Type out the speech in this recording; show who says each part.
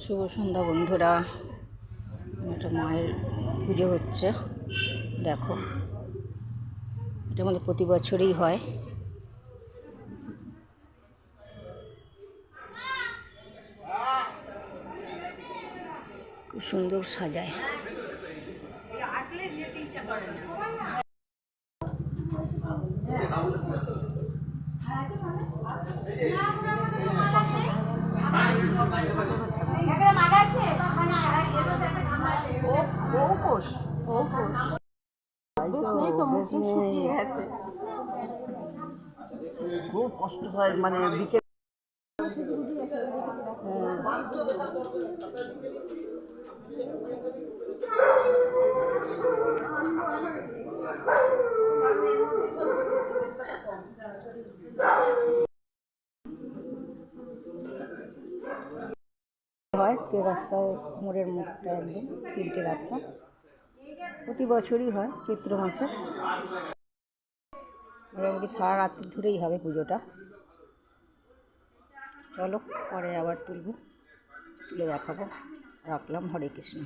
Speaker 1: শুভ সন্ধ্যা বন্ধুরা। একটা মায়ের পুজো হচ্ছে, দেখো। এটা আমাদের প্রতি বছরই হয়। খুব সুন্দর সাজায়।
Speaker 2: খুব কষ্ট হয়, মানে বিকেল
Speaker 1: হয় কে রাস্তায় মোড়ের মুখটা একদম 3টে রাস্তা, প্রতি বছরই হয় চৈত্র মাসে। মোটামুটি সারা রাত্রি ধরেই হবে পুজোটা। চলো পরে আবার তুলে দেখাবো। রাখলাম, হরে কৃষ্ণ।